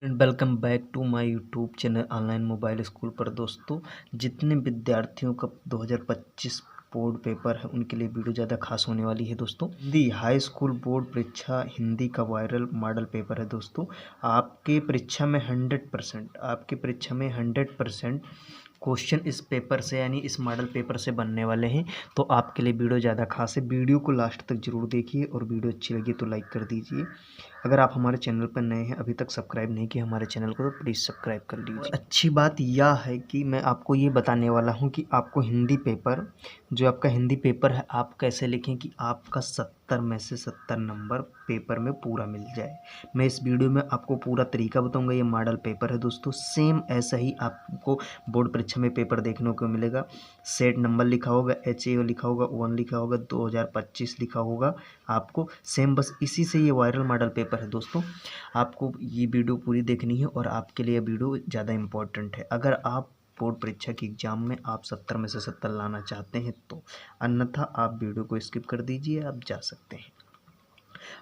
Welcome back to my YouTube channel online mobile school पर। दोस्तों, जितने विद्यार्थियों का 2025 बोर्ड पेपर है उनके लिए वीडियो ज़्यादा खास होने वाली है। दोस्तों, हिंदी हाई स्कूल बोर्ड परीक्षा हिंदी का वायरल मॉडल पेपर है। दोस्तों, आपके परीक्षा में 100% क्वेश्चन इस पेपर से यानी इस मॉडल पेपर से बनने वाले हैं। तो आपके लिए वीडियो ज़्यादा खास है। वीडियो को लास्ट तक जरूर देखिए और वीडियो अच्छी लगी तो लाइक कर दीजिए। अगर आप हमारे चैनल पर नए हैं, अभी तक सब्सक्राइब नहीं किया हमारे चैनल को, तो प्लीज़ सब्सक्राइब कर लीजिए। अच्छी बात यह है कि मैं आपको ये बताने वाला हूँ कि आपको हिंदी पेपर, जो आपका हिंदी पेपर है, आप कैसे लिखें कि आपका 70 में से 70 नंबर पेपर में पूरा मिल जाए। मैं इस वीडियो में आपको पूरा तरीका बताऊंगा। ये मॉडल पेपर है दोस्तों, सेम ऐसा ही आपको बोर्ड परीक्षा में पेपर देखने को मिलेगा। सेट नंबर लिखा होगा, HAO लिखा होगा, 1 लिखा होगा, 2025 लिखा होगा आपको सेम। बस इसी से ये वायरल मॉडल पेपर है। दोस्तों, आपको ये वीडियो पूरी देखनी है और आपके लिए वीडियो ज़्यादा इम्पोर्टेंट है। अगर आप बोर्ड परीक्षा के एग्ज़ाम में आप 70 में से 70 लाना चाहते हैं तो, अन्यथा आप वीडियो को स्किप कर दीजिए, आप जा सकते हैं।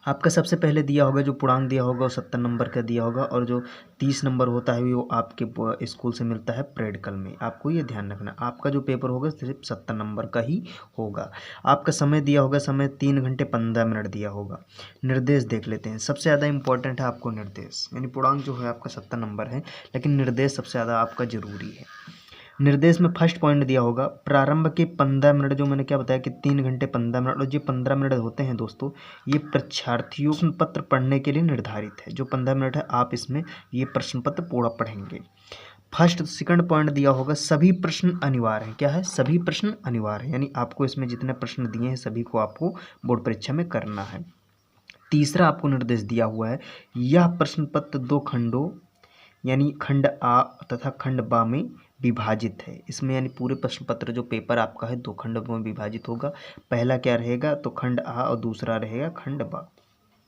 आपका सबसे पहले दिया होगा, जो पूर्णांक दिया होगा वो 70 नंबर का दिया होगा, और जो 30 नंबर होता है वो आपके स्कूल से मिलता है प्रैक्टिकल में। आपको ये ध्यान रखना, आपका जो पेपर होगा सिर्फ 70 नंबर का ही होगा। आपका समय दिया होगा, समय 3 घंटे 15 मिनट दिया होगा। निर्देश देख लेते हैं। सबसे ज़्यादा इंपॉर्टेंट है आपको निर्देश, यानी पूर्णांक जो है आपका 70 नंबर है, लेकिन निर्देश सबसे ज़्यादा आपका जरूरी है। निर्देश में फर्स्ट पॉइंट दिया होगा, प्रारंभ के 15 मिनट, जो मैंने क्या बताया कि 3 घंटे 15 मिनट, और जो 15 मिनट होते हैं दोस्तों, ये परीक्षार्थियों प्रश्न पत्र पढ़ने के लिए निर्धारित है। जो 15 मिनट है आप इसमें ये प्रश्न पत्र पूरा पढ़ेंगे। फर्स्ट सेकंड पॉइंट दिया होगा, सभी प्रश्न अनिवार्य हैं। क्या है? सभी प्रश्न अनिवार्य है, यानी आपको इसमें जितने प्रश्न दिए हैं सभी को आपको बोर्ड परीक्षा में करना है। तीसरा आपको निर्देश दिया हुआ है, यह प्रश्न पत्र 2 खंडों यानी खंड आ तथा खंड बा में विभाजित है। इसमें यानी पूरे प्रश्न पत्र जो पेपर आपका है 2 खंडों में विभाजित होगा। पहला क्या रहेगा तो खंड आ, और दूसरा रहेगा खंड बा।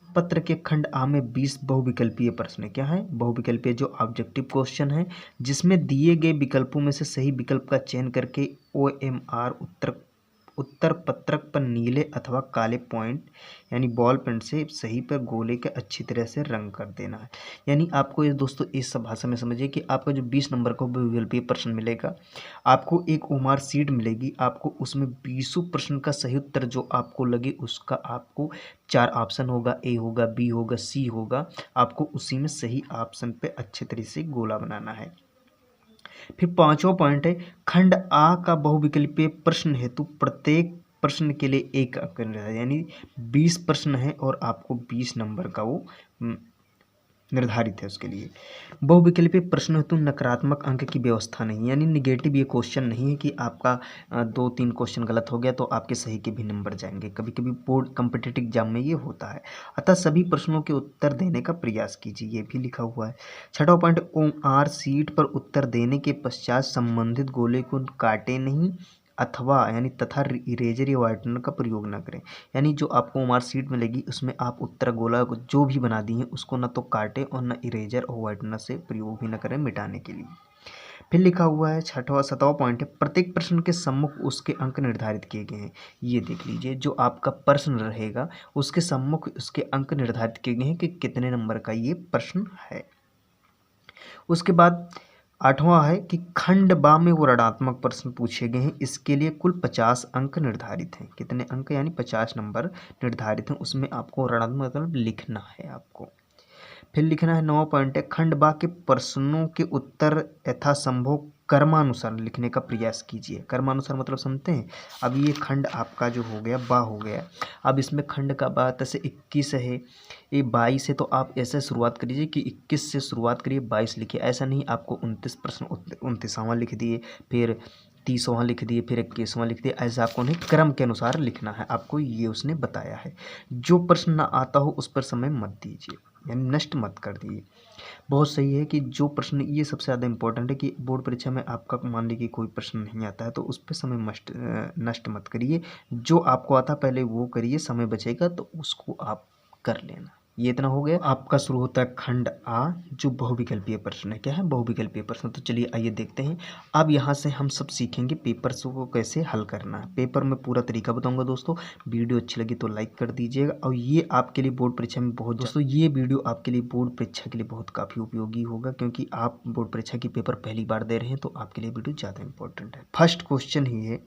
पत्र के खंड आ में 20 बहुविकल्पीय प्रश्न है। क्या है? बहुविकल्पीय, जो ऑब्जेक्टिव क्वेश्चन है, जिसमें दिए गए विकल्पों में से सही विकल्प का चयन करके OMR उत्तर पत्रक पर नीले अथवा काले पॉइंट यानी बॉल पेन से सही पर गोले के अच्छी तरह से रंग कर देना है। यानी आपको ये दोस्तों इस भाषा में समझिए कि आपका जो 20 नंबर का बहुविकल्पीय प्रश्न मिलेगा, आपको एक ओमार सीट मिलेगी, आपको उसमें 20 प्रश्न का सही उत्तर जो आपको लगे उसका आपको 4 ऑप्शन होगा, A होगा, B होगा, C होगा, आपको उसी में सही ऑप्शन पे अच्छे तरह से गोला बनाना है। फिर 5वां पॉइंट है, खंड आ का बहुविकल्पीय प्रश्न हेतु प्रत्येक प्रश्न के लिए एक अंक निर्धारित, यानी 20 प्रश्न है और आपको 20 नंबर का वो निर्धारित है उसके लिए। बहुविकल्पीय प्रश्न हेतु नकारात्मक अंक की व्यवस्था नहीं, यानी निगेटिव ये क्वेश्चन नहीं है कि आपका 2-3 क्वेश्चन गलत हो गया तो आपके सही के भी नंबर जाएंगे। कभी कभी बोर्ड कॉम्पिटिटिव एग्जाम में ये होता है। अतः सभी प्रश्नों के उत्तर देने का प्रयास कीजिए, ये भी लिखा हुआ है। 6वां पॉइंट, OMR सीट पर उत्तर देने के पश्चात संबंधित गोले को काटे नहीं अथवा यानी तथा इरेजर या व्हाइटनर का प्रयोग न करें। यानी जो आपको मार्कशीट मिलेगी उसमें आप उत्तर गोला जो भी बना दिए उसको न तो काटे और न इरेजर और व्हाइटनर से प्रयोग भी न करें मिटाने के लिए। फिर लिखा हुआ है 7वां पॉइंट है, प्रत्येक प्रश्न के सम्मुख उसके अंक निर्धारित किए गए हैं। ये देख लीजिए, जो आपका प्रश्न रहेगा उसके सम्मुख उसके अंक निर्धारित किए गए हैं कि कितने नंबर का ये प्रश्न है। उसके बाद 8वां है कि खंड बा में वो ऋणात्मक प्रश्न पूछे गए हैं, इसके लिए कुल 50 अंक निर्धारित हैं। कितने अंक? यानी 50 नंबर निर्धारित हैं, उसमें आपको ऋणात्मक मतलब लिखना है आपको। फिर लिखना है 9वां पॉइंट है, खंड बा के प्रश्नों के उत्तर यथासंभव कर्मानुसार लिखने का प्रयास कीजिए। कर्मानुसार मतलब समझते हैं? अब ये खंड आपका जो हो गया बा हो गया, अब इसमें खंड का बा जैसे 21 है, ये 22 है, तो आप ऐसे शुरुआत करिए कि 21 से शुरुआत करिए, 22 लिखिए। ऐसा नहीं आपको 29 प्रश्न 29वां लिख दिए, फिर 30वां लिख दिए, फिर 21वां लिख दिए। ऐसा आपको नहीं, क्रम के अनुसार लिखना है आपको, ये उसने बताया है। जो प्रश्न ना आता हो उस पर समय मत दीजिए, यानी नष्ट मत कर दिए। बहुत सही है कि जो प्रश्न, ये सबसे ज़्यादा इंपॉर्टेंट है कि बोर्ड परीक्षा में आपका मान लीजिए कोई प्रश्न नहीं आता है तो उस पर समय नष्ट मत करिए। जो आपको आता पहले वो करिए, समय बचेगा तो उसको आप कर लेना। ये इतना हो गया। आपका शुरू होता है खंड आ, जो बहुविकल्पीय प्रश्न है। क्या है? बहुविकल्पीय प्रश्न। तो चलिए आइए देखते हैं। अब यहाँ से हम सब सीखेंगे पेपर्स को कैसे हल करना है। पेपर में पूरा तरीका बताऊंगा दोस्तों। वीडियो अच्छी लगी तो लाइक कर दीजिएगा। और ये आपके लिए बोर्ड परीक्षा में बहुत, दोस्तों ये वीडियो आपके लिए बोर्ड परीक्षा के लिए बहुत काफ़ी उपयोगी होगा, क्योंकि आप बोर्ड परीक्षा की पेपर पहली बार दे रहे हैं, तो आपके लिए वीडियो ज़्यादा इंपॉर्टेंट है। फर्स्ट क्वेश्चन ही है,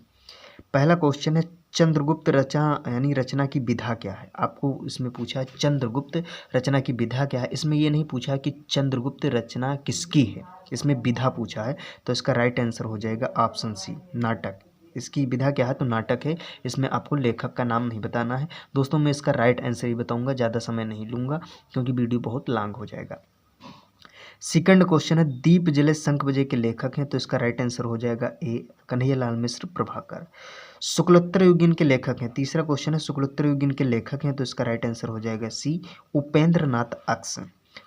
पहला क्वेश्चन है चंद्रगुप्त रचना यानी रचना की विधा क्या है। आपको इसमें पूछा है चंद्रगुप्त रचना की विधा क्या है। इसमें ये नहीं पूछा कि चंद्रगुप्त रचना किसकी है, इसमें विधा पूछा है। तो इसका राइट आंसर हो जाएगा ऑप्शन सी, नाटक। इसकी विधा क्या है? तो नाटक है। इसमें आपको लेखक का नाम नहीं बताना है। दोस्तों मैं इसका राइट आंसर ही बताऊंगा, ज़्यादा समय नहीं लूँगा क्योंकि वीडियो बहुत लॉन्ग हो जाएगा। सेकंड क्वेश्चन है दीप जले शंख बजे के लेखक हैं। तो इसका राइट आंसर हो जाएगा ए, कन्हैयालाल मिश्र प्रभाकर। शुक्लोत्तर युगीन के लेखक हैं। तीसरा क्वेश्चन है शुक्लोत्तर युगीन के लेखक हैं। तो इसका राइट आंसर हो जाएगा सी, उपेंद्र नाथ अक्स।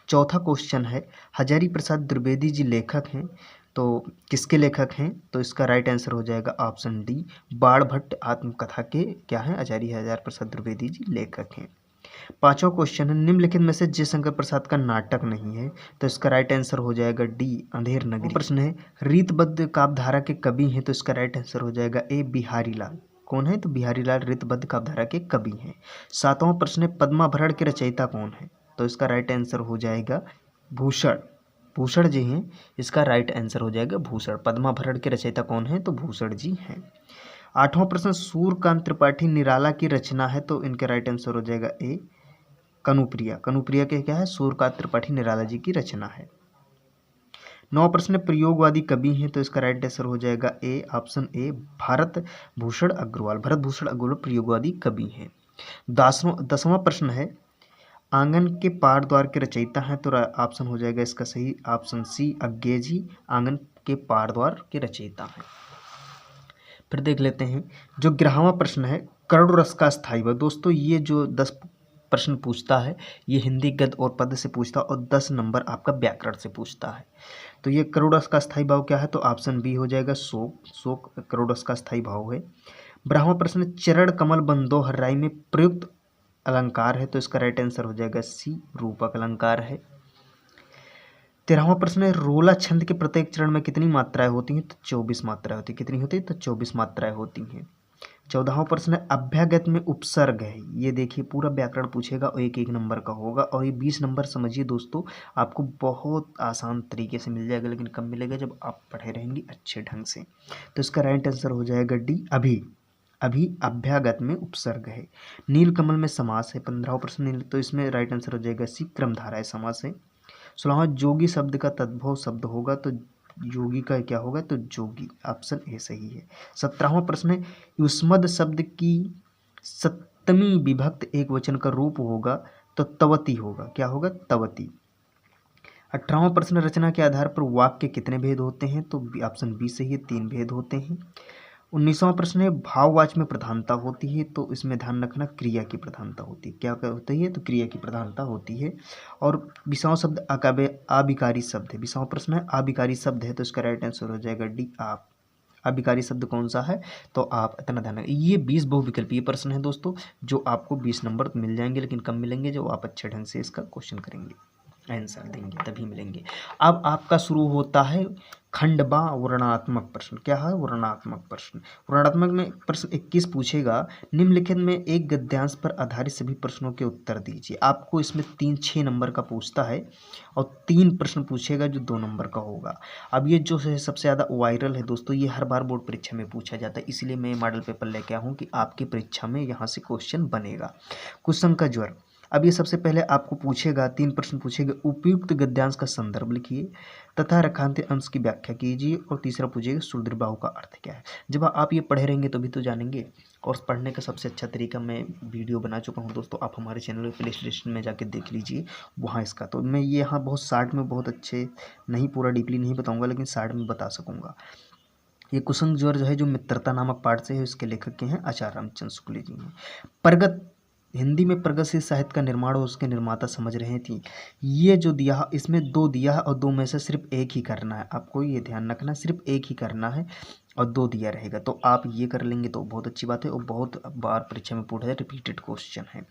चौथा क्वेश्चन है हजारी प्रसाद द्विवेदी जी लेखक हैं। तो किसके लेखक हैं? तो इसका राइट आंसर हो जाएगा ऑप्शन डी, बाण भट्ट आत्मकथा के क्या हैं? आचार्य हजारी प्रसाद द्विवेदी जी लेखक हैं। पांचवा क्वेश्चन है निम्नलिखित में से जयशंकर प्रसाद का नाटक नहीं है। तो इसका राइट आंसर हो जाएगा डी, अंधेर नगरी। प्रश्न है रीतबद्ध काव्यधारा के कवि हैं। तो इसका राइट आंसर हो जाएगा ए, बिहारी लाल। कौन है? तो बिहारी लाल रीतबद्ध काव्यधारा के कवि हैं। सातवां प्रश्न है पद्माभरण के रचयिता कौन है। तो इसका राइट आंसर हो जाएगा भूषण, भूषण जी हैं। इसका राइट आंसर हो जाएगा भूषण। पद्माभरण के रचयिता कौन है? तो भूषण जी हैं। आठवां प्रश्न सूर्यकांत त्रिपाठी निराला की रचना है। तो इनका राइट आंसर हो जाएगा ए, कनुप्रिया। कनुप्रिया के क्या है? सूर्यकांत त्रिपाठी निराला जी की रचना है। नौ प्रश्न प्रयोगवादी कवि हैं। तो इसका राइट आंसर हो जाएगा ए, ऑप्शन ए, भारत भूषण अग्रवाल। भरत भूषण अग्रवाल प्रयोगवादी कवि हैं। दसवां प्रश्न है आंगन के पार द्वार के रचयिता हैं। तो ऑप्शन हो जाएगा इसका सही, ऑप्शन सी, अज्ञे जी आंगन के पार द्वार के रचयिता हैं। फिर देख लेते हैं जो 11वां प्रश्न है करोड़ रस का स्थायी भाव। दोस्तों ये जो 10 प्रश्न पूछता है ये हिंदी गद्य और पद्य से पूछता है और 10 नंबर आपका व्याकरण से पूछता है। तो ये करोड़ रस का स्थायी भाव क्या है? तो ऑप्शन बी हो जाएगा शोक। शोक करोड़ रस का स्थायी भाव है। 12वां प्रश्न चरण कमल बंदो हर्राई में प्रयुक्त अलंकार है। तो इसका राइट आंसर हो जाएगा सी, रूपक अलंकार है। 13वां प्रश्न है रोला छंद के प्रत्येक चरण में कितनी मात्राएं होती हैं? तो 24 मात्राएं होती है। कितनी होती है? तो 24 मात्राएं होती हैं। 14वां प्रश्न है अभ्यागत में उपसर्ग है। ये देखिए पूरा व्याकरण पूछेगा और एक एक नंबर का होगा और ये 20 नंबर समझिए दोस्तों आपको बहुत आसान तरीके से मिल जाएगा, लेकिन कब मिलेगा? जब आप पढ़े रहेंगे अच्छे ढंग से। तो इसका राइट आंसर हो जाएगा डी, अभी। अभी अभ्यागत में उपसर्ग है। नीलकमल में समास है। 15वां प्रश्न, तो इसमें राइट आंसर हो जाएगा सी, क्रमधाराय समास है। 16वां जोगी शब्द का तद्भव शब्द होगा। तो योगी का क्या होगा? तो जोगी, ऑप्शन ए सही है। 17वां प्रश्न है युष्मद शब्द की सप्तमी विभक्त एक वचन का रूप होगा। तो तवती होगा। क्या होगा? तवती। 18वां प्रश्न रचना के आधार पर वाक्य कितने भेद होते हैं? तो ऑप्शन बी सही है, 3 भेद होते हैं। 19वां प्रश्न है भाववाच में प्रधानता होती है। तो इसमें ध्यान रखना क्रिया की प्रधानता होती है। क्या होती है? तो क्रिया की प्रधानता होती है। और 20वां शब्द अविकारी शब्द है। 20वां प्रश्न है अविकारी शब्द है। तो इसका राइट आंसर हो जाएगा डी, आप। अविकारी शब्द कौन सा है? तो आप, इतना ध्यान रखें। ये 20 बहुविकल्पीय प्रश्न है दोस्तों जो आपको 20 नंबर मिल जाएंगे, लेकिन कब मिलेंगे? जब आप अच्छे ढंग से इसका क्वेश्चन करेंगे, आंसर देंगे, तभी मिलेंगे। अब आपका शुरू होता है खंडबा वर्णात्मक प्रश्न। क्या है? वर्णात्मक प्रश्न। वर्णात्मक में प्रश्न 21 पूछेगा निम्नलिखित में एक गद्यांश पर आधारित सभी प्रश्नों के उत्तर दीजिए। आपको इसमें 6 नंबर का पूछता है और 3 प्रश्न पूछेगा जो 2 नंबर का होगा। अब ये जो है सबसे ज़्यादा वायरल है दोस्तों, ये हर बार बोर्ड परीक्षा में पूछा जाता है, इसलिए मैं मॉडल पेपर लेके आया हूँ कि आपकी परीक्षा में यहाँ से क्वेश्चन बनेगा। कुसंग का ज्वर। अब ये सबसे पहले आपको पूछेगा, 3 प्रश्न पूछेगा। उपयुक्त गद्यांश का संदर्भ लिखिए तथा रेखांकित अंश की व्याख्या कीजिए। और तीसरा पूछेगा सुदृढ़ का अर्थ क्या है। जब आप ये पढ़े रहेंगे तभी तो जानेंगे। और पढ़ने का सबसे अच्छा तरीका मैं वीडियो बना चुका हूँ दोस्तों, आप हमारे चैनल प्ले लिस्ट में जाके देख लीजिए वहाँ इसका। तो मैं ये यहाँ बहुत शार्ट में, बहुत अच्छे नहीं, पूरा डीपली नहीं बताऊँगा, लेकिन शार्ट में बता सकूँगा। ये कुसंग ज्वर जो है जो मित्रता नामक पाठ से है, इसके लेखक के हैं आचार्य रामचंद्र शुक्ल जी हैं। प्रगत, हिंदी में प्रगतिशील साहित्य का निर्माण और उसके निर्माता समझ रहे थी। ये जो दिया इसमें 2 दिया है और 2 में से सिर्फ एक ही करना है। आपको ये ध्यान रखना, सिर्फ एक ही करना है। और 2 दिया रहेगा। तो आप ये कर लेंगे तो बहुत अच्छी बात है, और बहुत बार परीक्षा में पूछा है, रिपीटेड क्वेश्चन है।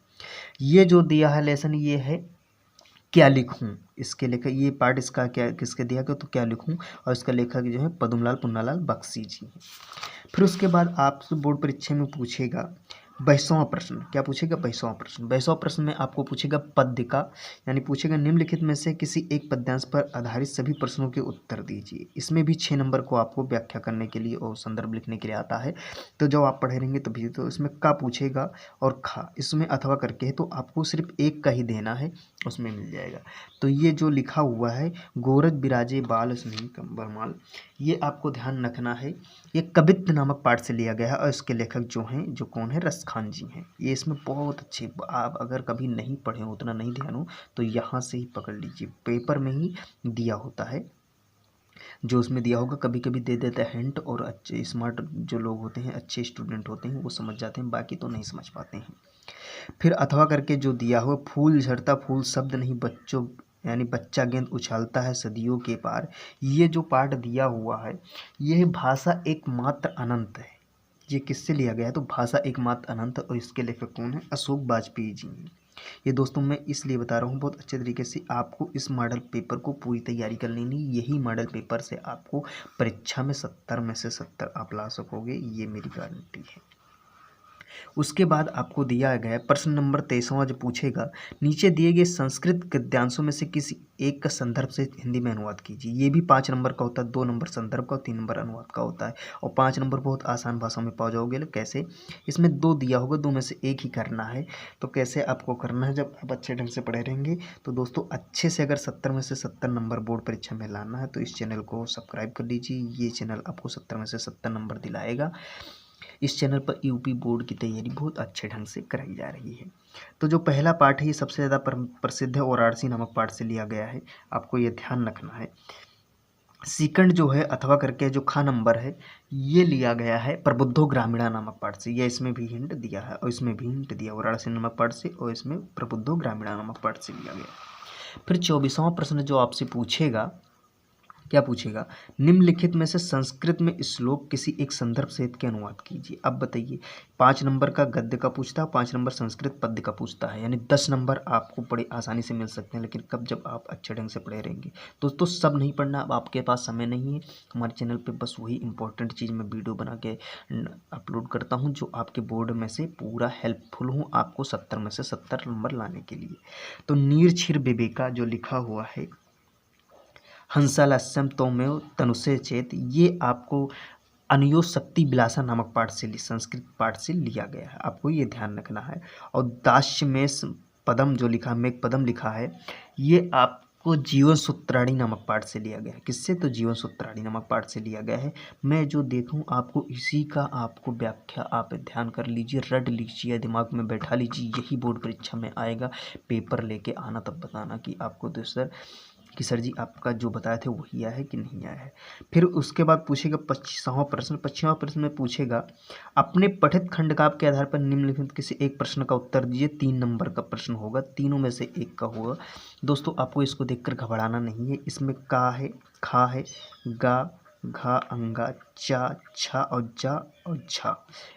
ये जो दिया है लेसन, ये है क्या लिखूं, इसके लेखक, ये पार्ट इसका क्या किसके दिया गया, तो क्या लिखूं, और इसका लेखक जो है पद्मलाल पुन्नालाल बख्शी जी हैं। फिर उसके बाद आपसे बोर्ड परीक्षा में पूछेगा 22वां प्रश्न। क्या पूछेगा? 22वां प्रश्न। 22वां प्रश्न में आपको पूछेगा पद्य का, यानी पूछेगा निम्नलिखित में से किसी एक पद्यांश पर आधारित सभी प्रश्नों के उत्तर दीजिए। इसमें भी 6 नंबर को आपको व्याख्या करने के लिए और संदर्भ लिखने के लिए आता है। तो जब आप पढ़े रहेंगे तभी, तो इसमें का पूछेगा और खा, इसमें अथवा करके है, तो आपको सिर्फ एक का ही देना है, उसमें मिल जाएगा। तो ये जो लिखा हुआ है गोरज बिराजे बाल स्नेही कंबरमाल, ये आपको ध्यान रखना है। ये कवित्त नामक पाठ से लिया गया है, और इसके लेखक जो हैं, जो कौन है, रसखान जी हैं। ये इसमें बहुत अच्छे, आप अगर कभी नहीं पढ़े हो, उतना नहीं ध्यान हो, तो यहाँ से ही पकड़ लीजिए, पेपर में ही दिया होता है। जो उसमें दिया होगा कभी कभी दे देता है हिंट, और अच्छे स्मार्ट जो लोग होते हैं, अच्छे स्टूडेंट होते हैं, वो समझ जाते हैं, बाकी तो नहीं समझ पाते हैं। फिर अथवा करके जो दिया हुआ, फूल झड़ता फूल शब्द नहीं बच्चों, यानी बच्चा गेंद उछालता है सदियों के पार, ये जो पाठ दिया हुआ है, यह भाषा एकमात्र अनंत है। ये किससे लिया गया है? तो भाषा एकमात्र अनंत, और इसके लेखक कौन है? अशोक वाजपेयी जी हैं। ये दोस्तों मैं इसलिए बता रहा हूँ बहुत अच्छे तरीके से, आपको इस मॉडल पेपर को पूरी तैयारी कर लेनी, यही मॉडल पेपर से आपको परीक्षा में 70 में से 70 आप ला सकोगे, ये मेरी गारंटी है। उसके बाद आपको दिया गया प्रश्न नंबर 23वां जो पूछेगा, नीचे दिए गए संस्कृत गद्यांशों में से किसी एक का संदर्भ से हिंदी में अनुवाद कीजिए। ये भी 5 नंबर का होता है, 2 नंबर संदर्भ का और 3 नंबर अनुवाद का होता है, और 5 नंबर बहुत आसान भाषा में पा जाओगे। कैसे? इसमें 2 दिया होगा, 2 में से एक ही करना है। तो कैसे आपको करना है, जब आप अच्छे ढंग से पढ़े रहेंगे तो दोस्तों, अच्छे से अगर 70 में से 70 नंबर बोर्ड परीक्षा में लाना है, तो इस चैनल को सब्सक्राइब कर लीजिए। ये चैनल आपको 70 में से 70 नंबर दिलाएगा। इस चैनल पर यूपी बोर्ड की तैयारी बहुत अच्छे ढंग से कराई जा रही है। तो जो पहला पाठ है, ये सबसे ज़्यादा प्रसिद्ध है, वाराणसी नामक पाठ से लिया गया है, आपको ये ध्यान रखना है। सेकंड जो है अथवा करके जो खा नंबर है, ये लिया गया है प्रबुद्धो ग्रामीणा नामक पाठ से। यह इसमें भी हिंट दिया है, और इसमें भी हिंट दिया वाराणसी नामक पाठ से, और इसमें प्रबुद्धो ग्रामीणा नामक पाठ से लिया गया। फिर 24वां प्रश्न जो आपसे पूछेगा, क्या पूछेगा? निम्नलिखित में से संस्कृत में श्लोक किसी एक संदर्भ सहित के अनुवाद कीजिए। अब बताइए, 5 नंबर का गद्य का पूछता है, 5 नंबर संस्कृत पद्य का पूछता है, यानी 10 नंबर आपको बड़ी आसानी से मिल सकते हैं। लेकिन कब? जब आप अच्छे ढंग से पढ़े रहेंगे। दोस्तों सब नहीं पढ़ना, अब आपके पास समय नहीं है। हमारे चैनल पे बस वही इंपॉर्टेंट चीज़ मैं वीडियो बना के अपलोड करता हूँ, जो आपके बोर्ड में से पूरा हेल्पफुल हूँ आपको 70 में से 70 नंबर लाने के लिए। तो नीर छिर विवेका जो लिखा हुआ है, हंसालस्यम तौमेव तनुषे चेत, ये आपको अनयो शक्ति विलासा नामक पाठ से, संस्कृत पाठ से लिया गया है, आपको ये ध्यान रखना है। और दास्यमेश पदम जो लिखा, मेघ पदम लिखा है, ये आपको जीवन सूत्राणी नामक पाठ से लिया गया है। किससे? तो जीवन सूत्राणी नामक पाठ से लिया गया है। मैं जो देखूं आपको इसी का आपको व्याख्या आप ध्यान कर लीजिए, रट लीजिए, दिमाग में बैठा लीजिए, यही बोर्ड परीक्षा में आएगा। पेपर लेके आना, तब बताना कि आपको दूसरा कि सर जी आपका जो बताए थे वही आया है कि नहीं आया है। फिर उसके बाद पूछेगा 25वां प्रश्न। 25वां प्रश्न में पूछेगा, अपने पठित खंडकाव्य के आधार पर निम्नलिखित किसी एक प्रश्न का उत्तर दीजिए। 3 नंबर का प्रश्न होगा, तीनों में से एक का होगा। दोस्तों आपको इसको देखकर घबराना नहीं है। इसमें का है, खा है, गा, घा, अंगा, चा, छा और जा और झा,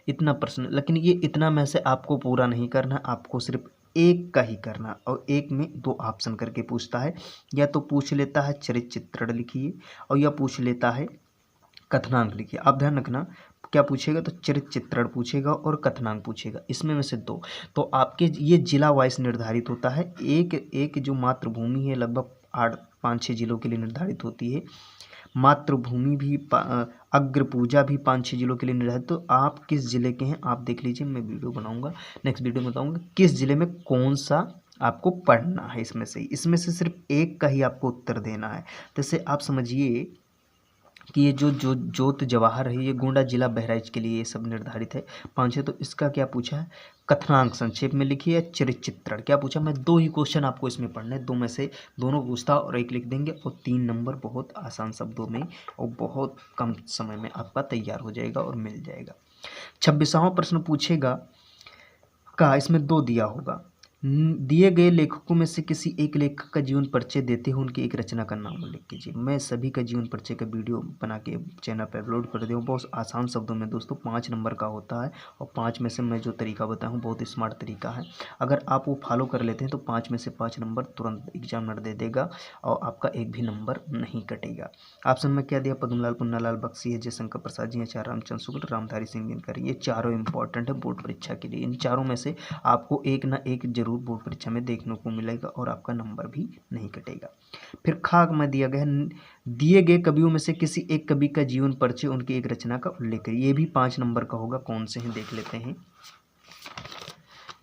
इतना प्रश्न। लेकिन ये इतना में से आपको पूरा नहीं करना, आपको सिर्फ एक का ही करना, और एक में 2 ऑप्शन करके पूछता है। या तो पूछ लेता है चरित्र चित्रण लिखिए, और या पूछ लेता है कथनांक लिखिए। आप ध्यान रखना, क्या पूछेगा? तो चरित्र चित्रण पूछेगा और कथनांक पूछेगा, इसमें में से 2। तो आपके ये जिला वाइज निर्धारित होता है। एक जो मातृभूमि है लगभग 8-5-6 जिलों के लिए निर्धारित होती है। मातृभूमि भी, अग्र पूजा भी 5-6 जिलों के लिए निर्धारित। तो आप किस जिले के हैं आप देख लीजिए, मैं वीडियो बनाऊंगा, नेक्स्ट वीडियो में बताऊंगा किस जिले में कौन सा आपको पढ़ना है। इसमें से सिर्फ एक का ही आपको उत्तर देना है। जैसे आप समझिए कि ये जो जोत जवाहर है, ये गोंडा जिला बहराइच के लिए ये सब निर्धारित है 5-6। तो इसका क्या पूछा है? कथनांक संक्षेप में लिखिए, चरित्र चित्रण। क्या पूछा? मैं 2 ही क्वेश्चन आपको इसमें पढ़ना है, 2 में से दोनों पूछता और एक लिख देंगे, और 3 नंबर बहुत आसान शब्दों में और बहुत कम समय में आपका तैयार हो जाएगा और मिल जाएगा। 26वां प्रश्न पूछेगा का, इसमें 2 दिया होगा, दिए गए लेखकों में से किसी एक लेखक का जीवन परिचय देते हुए उनकी एक रचना का नाम उल्लेख कीजिए। मैं सभी का जीवन परिचय का वीडियो बना के चैनल पर अपलोड कर दिया हूँ। बहुत आसान शब्दों में दोस्तों 5 नंबर का होता है और 5 में से मैं जो तरीका बताया हूँ बहुत स्मार्ट तरीका है। अगर आप वो फॉलो कर लेते हैं तो 5 में से 5 नंबर तुरंत एग्जामिनर दे देगा और आपका एक भी नंबर नहीं कटेगा। ऑप्शन में क्या दिया? पद्मलाल, पुन्नालाल बख्शी, जयशंकर प्रसाद जी, आचार्य रामचंद्र शुक्ल, रामधारी सिंह दिनकर। ये चारों इंपॉर्टेंट है बोर्ड परीक्षा के लिए। इन चारों में से आपको एक ना एक जरूर बोर्ड परीक्षा में देखने को मिलेगा और आपका नंबर भी नहीं कटेगा। फिर खाक में दिया गया दिए गए कवियों में से किसी एक कवि का जीवन परिचय उनकी एक रचना का उल्लेख करिए। ये भी 5 नंबर का होगा। कौन से हैं देख लेते हैं।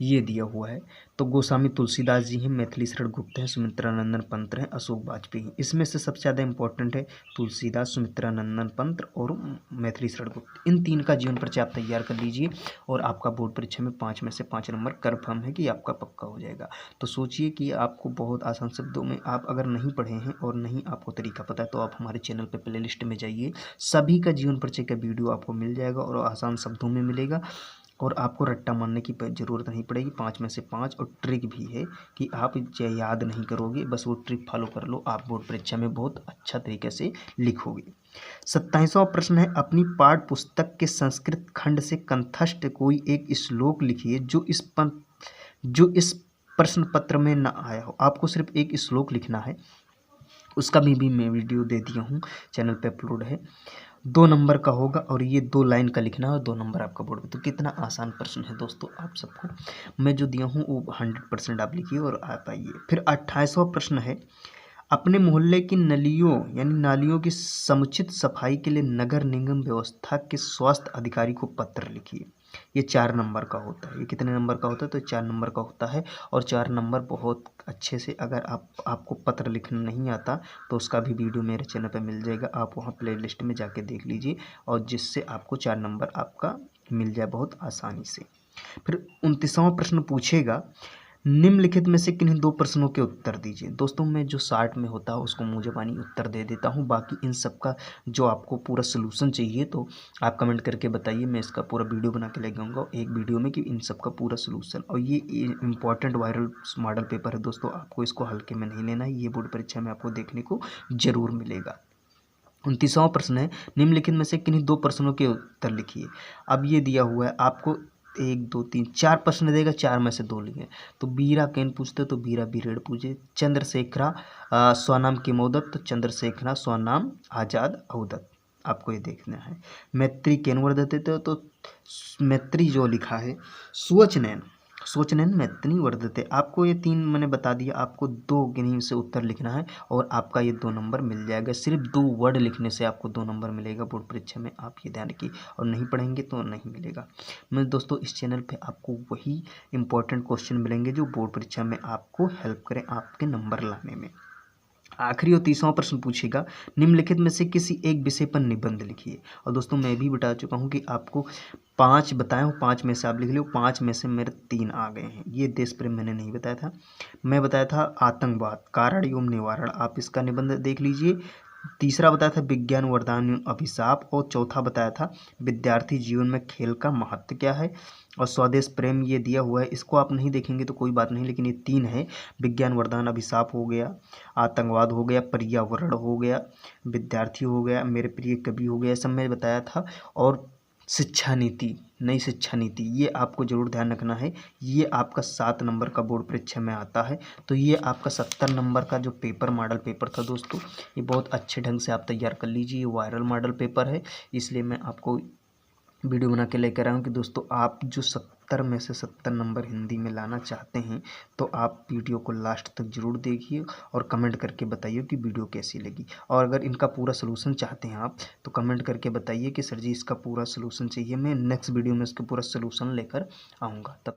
ये दिया हुआ है तो गोस्वामी तुलसीदास जी हैं, मैथिली शरण गुप्त हैं, सुमित्रा नंदन पंत हैं, अशोक वाजपेयी हैं। इसमें से सबसे ज़्यादा इंपॉर्टेंट है तुलसीदास, सुमित्रा नंदन पंत और मैथिली शरण गुप्त। इन 3 का जीवन परिचय आप तैयार कर लीजिए और आपका बोर्ड परीक्षा में 5 में से 5 नंबर कन्फर्म है कि आपका पक्का हो जाएगा। तो सोचिए कि आपको बहुत आसान शब्दों में, आप अगर नहीं पढ़े हैं और नहीं आपको तरीका पता है तो आप हमारे चैनल पर प्ले लिस्ट में जाइए, सभी का जीवन परिचय का वीडियो आपको मिल जाएगा और आसान शब्दों में मिलेगा और आपको रट्टा मारने की ज़रूरत नहीं पड़ेगी। 5 में से 5 और ट्रिक भी है कि आप याद नहीं करोगे, बस वो ट्रिक फॉलो कर लो, आप बोर्ड परीक्षा में बहुत अच्छा तरीके से लिखोगे। 27वां प्रश्न है, अपनी पाठ्य पुस्तक के संस्कृत खंड से कंठस्थ कोई एक श्लोक लिखिए जो इस प्रश्न पत्र में न आया हो। आपको सिर्फ एक श्लोक लिखना है, उसका भी मैं वीडियो दे दिया हूँ, चैनल पे अपलोड है। 2 नंबर का होगा और ये 2 लाइन का लिखना है और 2 नंबर आपका बोर्ड में। तो कितना आसान प्रश्न है दोस्तों, आप सबको मैं जो दिया हूँ वो 100% आप लिखिए और आप आइए। फिर 28वां प्रश्न है, अपने मोहल्ले की नलियों यानी नालियों की समुचित सफाई के लिए नगर निगम व्यवस्था के स्वास्थ्य अधिकारी को पत्र लिखिए। ये 4 नंबर का होता है। ये कितने नंबर का होता है? तो 4 नंबर का होता है और 4 नंबर बहुत अच्छे से, अगर आपको पत्र लिखना नहीं आता तो उसका भी वीडियो मेरे चैनल पर मिल जाएगा, आप वहाँ प्ले लिस्ट में जाके देख लीजिए और जिससे आपको 4 नंबर आपका मिल जाए बहुत आसानी से। फिर 29वां प्रश्न पूछेगा, निम्नलिखित में से किन्हीं 2 प्रश्नों के उत्तर दीजिए। दोस्तों मैं जो शार्ट में होता है उसको मुँह ज़बानी उत्तर दे देता हूँ, बाकी इन सब का जो आपको पूरा सलूशन चाहिए तो आप कमेंट करके बताइए, मैं इसका पूरा वीडियो बना के ले आऊँगा एक वीडियो में कि इन सब का पूरा सलूशन। और ये इंपॉर्टेंट वायरल मॉडल पेपर है दोस्तों, आपको इसको हल्के में नहीं लेना है, ये बोर्ड परीक्षा में आपको देखने को ज़रूर मिलेगा। 29वां प्रश्न है, निम्नलिखित में से किन्हीं 2 प्रश्नों के उत्तर लिखिए। अब ये दिया हुआ है आपको 1 2 3 4 प्रश्न देगा, 4 में से 2 लिखे। तो बीरा केन पूछते तो बीरा बीरेड पूछे। चंद्रशेखरा स्वनाम किमोदत तो चंद्रशेखरा स्वनाम आज़ाद अवदत्त, आपको ये देखना है। मैत्री केन वर्धते तो मैत्री जो लिखा है सोचनैन मैत्री वर्धते। आपको ये 3 मैंने बता दिया, आपको 2 गिनी से उत्तर लिखना है और आपका ये 2 नंबर मिल जाएगा। सिर्फ 2 वर्ड लिखने से आपको 2 नंबर मिलेगा बोर्ड परीक्षा में, आप ये ध्यान रखिए, और नहीं पढ़ेंगे तो नहीं मिलेगा। मैं दोस्तों इस चैनल पे आपको वही इंपॉर्टेंट क्वेश्चन मिलेंगे जो बोर्ड परीक्षा में आपको हेल्प करें आपके नंबर लाने में। आखिरी और 30वां प्रश्न पूछेगा, निम्नलिखित में से किसी एक विषय पर निबंध लिखिए। और दोस्तों मैं भी बता चुका हूँ कि आपको 5 बताया हूँ, 5 में से आप लिख लो। 5 में से मेरे 3 आ गए हैं। ये देश प्रेम मैंने नहीं बताया था, मैं बताया था आतंकवाद कारण एवं निवारण, आप इसका निबंध देख लीजिए। तीसरा बताया था विज्ञान वरदान एवं अभिशाप और चौथा बताया था विद्यार्थी जीवन में खेल का महत्व क्या है और स्वदेश प्रेम ये दिया हुआ है। इसको आप नहीं देखेंगे तो कोई बात नहीं, लेकिन ये 3 है, विज्ञान वरदान अभिशाप हो गया, आतंकवाद हो गया, पर्यावरण हो गया, विद्यार्थी हो गया, मेरे प्रिय कवि हो गया, सब मैं बताया था। और शिक्षा नीति, नई शिक्षा नीति, ये आपको ज़रूर ध्यान रखना है। ये आपका 7 नंबर का बोर्ड परीक्षा में आता है। तो ये आपका 70 नंबर का जो पेपर मॉडल पेपर था दोस्तों, ये बहुत अच्छे ढंग से आप तैयार कर लीजिए। ये वायरल मॉडल पेपर है, इसलिए मैं आपको वीडियो बना के लेकर आया हूँ कि दोस्तों आप जो 70 में से 70 नंबर हिंदी में लाना चाहते हैं तो आप वीडियो को लास्ट तक ज़रूर देखिए और कमेंट करके बताइए कि वीडियो कैसी लगी। और अगर इनका पूरा सलूशन चाहते हैं आप तो कमेंट करके बताइए कि सर जी इसका पूरा सलूशन चाहिए, मैं नेक्स्ट वीडियो में इसका पूरा सलूशन लेकर आऊँगा। तब